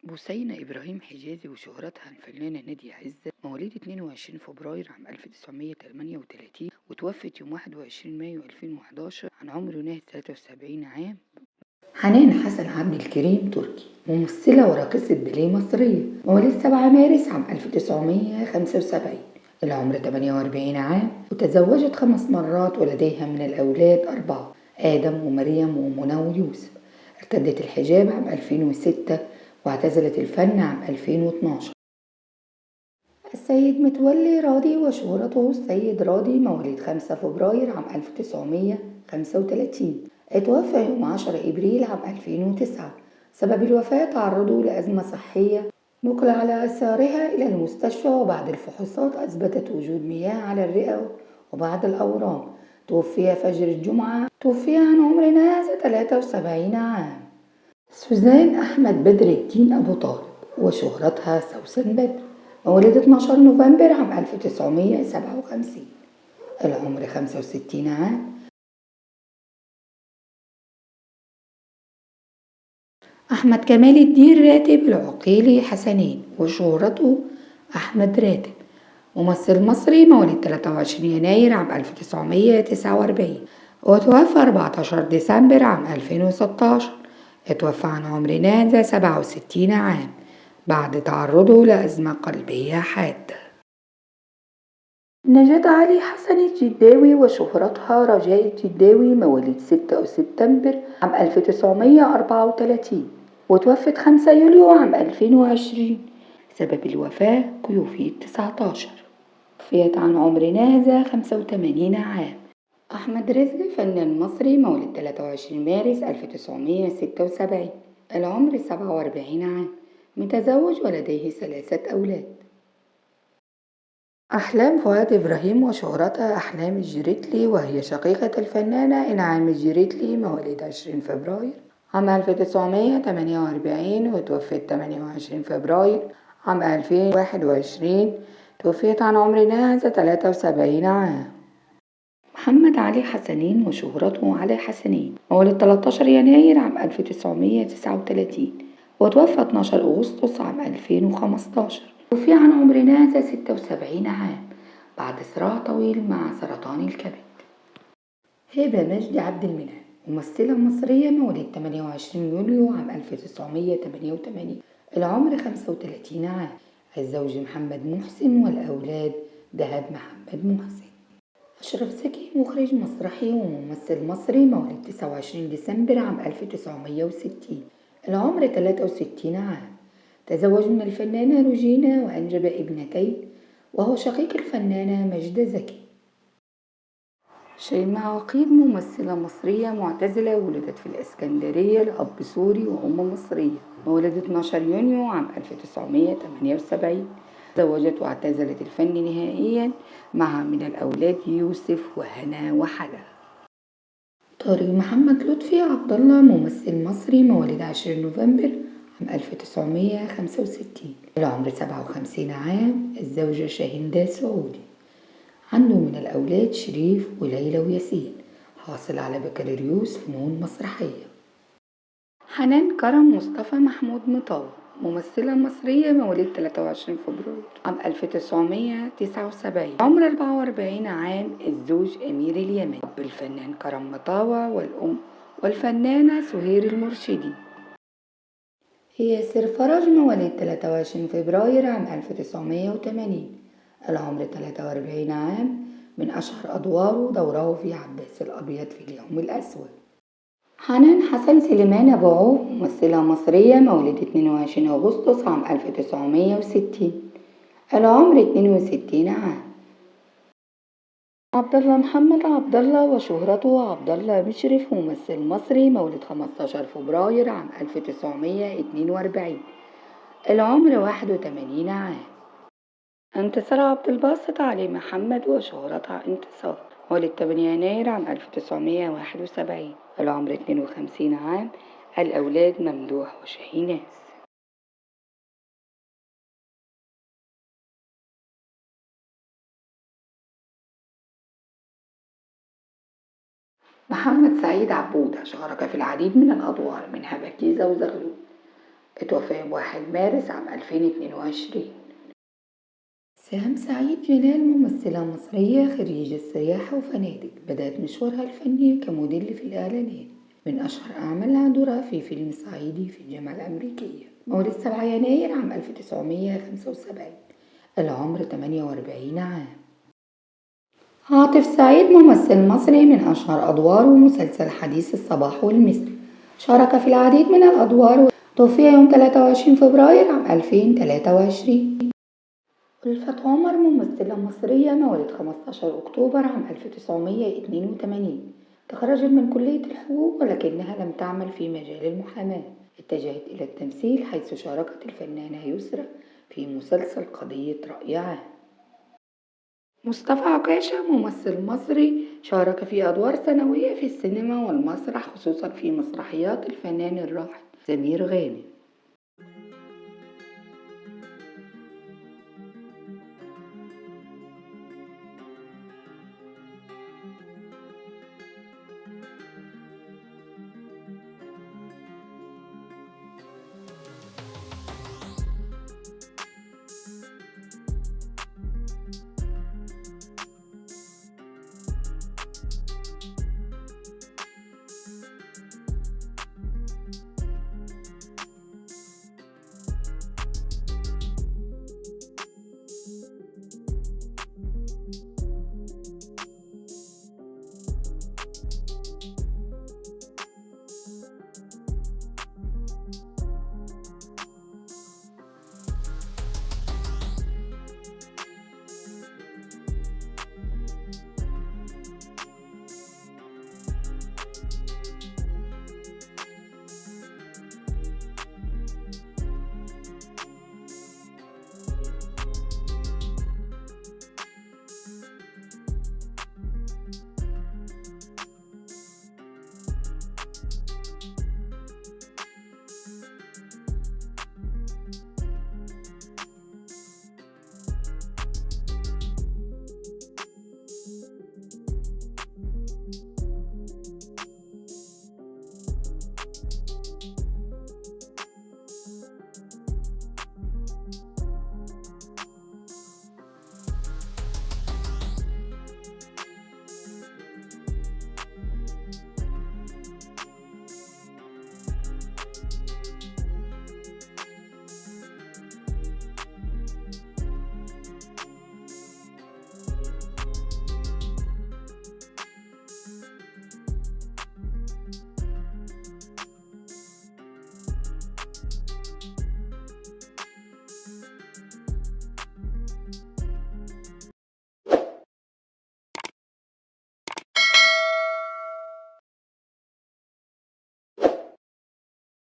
بوسينة إبراهيم حجازي وشهرتها الفنانة نادية عزت، مواليد 22 فبراير عام 1938 وتوفت يوم 21 مايو 2011 عن عمر ناهز 73 عام. حنان حسن عبد الكريم تركي، ممثلة وراقصة باليه مصرية، مواليد 7 مارس عام 1975، العمر 48 عام، وتزوجت 5 مرات ولديها من الأولاد 4: آدم ومريم ومنى ويوسف. ارتدت الحجاب عام 2006 واعتزلت الفن عام 2012. السيد متولي راضي وشهرته السيد راضي، مواليد 5 فبراير عام 1935، اتوفى يوم 10 إبريل عام 2009. سبب الوفاة تعرضه لأزمة صحية، نقل على أثارها إلى المستشفى، وبعد الفحوصات أثبتت وجود مياه على الرئة وبعض الأورام. توفي فجر الجمعة، توفي عن عمر ناهز 73 عام. سوزان أحمد بدر الدين أبو طالب، وشهرتها سوسن بدر، مواليد 12 نوفمبر عام 1957، العمر 65 عام. أحمد كمال الدين راتب العقيلي حسنين، وشهرته أحمد راتب، ممثل مصري، مواليد 23 يناير عام 1949 وتوفى 14 ديسمبر عام 2016. اتوفى عن عمر ناهز 67 عام بعد تعرضه لأزمة قلبية حادة. نجاة علي حسن الجداوي، وشهرتها رجاء الجداوي، مواليد 6 سبتمبر عام 1934 وتوفت 5 يوليو عام 2020. سبب الوفاة كيوفية 19. توفيت عن عمر ناهز 85 عام. أحمد رزق فنان مصري، مواليد 23 مارس 1976، العمر 47 عام، متزوج ولديه 3 أولاد. أحلام فؤاد إبراهيم، وشهرتها أحلام الجريتلي، وهي شقيقة الفنانة إنعام الجريتلي، مواليد 20 فبراير عام 1948 وتوفيت 28 فبراير عام 2021. توفيت عن عمر ناهز 73 عام. محمد علي حسنين، وشهرته علي حسنين، مواليد 13 يناير عام 1939 وتوفى 12 أغسطس عام 2015. توفي عن عمر ناهز 76 عام بعد صراع طويل مع سرطان الكبد. هبة مجدي عبد المنعم، ممثلة مصرية، مواليد 28 يوليو عام 1988، العمر 35 عام، الزوج محمد محسن والأولاد دهب محمد محسن. أشرف زكي، مخرج مسرحي وممثل مصري، مواليد 29 ديسمبر عام 1960، العمر 63 عام، تزوج من الفنانة روجينا وأنجب ابنتين، وهو شقيق الفنانة مجدة زكي. شيماء عقيل، ممثلة مصرية معتزلة، ولدت في الإسكندرية لأب سوري وأم مصرية، مولد 12 يونيو عام 1978. تزوجت واعتزلت الفن نهائيا، معها من الأولاد يوسف وهنا وحلا. طارق محمد لطفي عبد الله، ممثل مصري، مواليد 20 نوفمبر عام 1965، العمر 57 عام، الزوجة شاهندة سعودي. عنده من الأولاد شريف وليلى وياسين، حاصل على بكالوريوس فنون مسرحية. حنان كرم مصطفى محمود مطاوع، ممثلة مصرية، مواليد 23 فبراير عام 1979، عمر 44 عام، الزوج أمير اليمن، أب الفنان كرم مطاوع والأم والفنانة سهير المرشدي. ياسر فرج، مواليد 23 فبراير عام 1980، العمر 43 عام، من أشهر أدواره دوره في عباس الأبيض في اليوم الأسود. حنان حسن سليمان أبو عوف، ممثلة مصرية، مواليد 22 أغسطس عام 1960، العمر 62 عام. عبد الله محمد عبد الله، وشهرته عبد الله مشرف، ممثل مصري، مولد 15 فبراير عام 1942، العمر 81 عام. انتصار عبد الباسط علي محمد، وشهرتها انتصار، مولد 8 يناير عام 1971، العمر 52 عام، الأولاد ممدوح وشاهيناز. محمد سعيد عبودة، شارك في العديد من الأدوار، منها بكيزة وزغلول. اتوفى ب1 مارس عام 2022. سهام سعيد جلال ممثلة مصرية خريجة سياحة وفنادق، بدأت مشوارها الفني كموديل في الإعلانات. من أشهر أعمالها دورها في فيلم صعيدي في الجامعة الأمريكية، مولد 7 يناير عام 1975. العمر 48 عام. عاطف سعيد ممثل مصري، من أشهر أدواره مسلسل حديث الصباح والمساء. شارك في العديد من الأدوار. توفي يوم 23 فبراير عام 2023. ألفت عمر ممثلة مصرية، مواليد 15 أكتوبر عام 1982. تخرجت من كلية الحقوق ولكنها لم تعمل في مجال المحاماة. اتجهت إلى التمثيل، حيث شاركت الفنانة يسرى في مسلسل قضية رأي عام. مصطفى عكاشة ممثل مصري، شارك في أدوار ثانوية في السينما والمسرح، خصوصا في مسرحيات الفنان الراحل سمير غانم.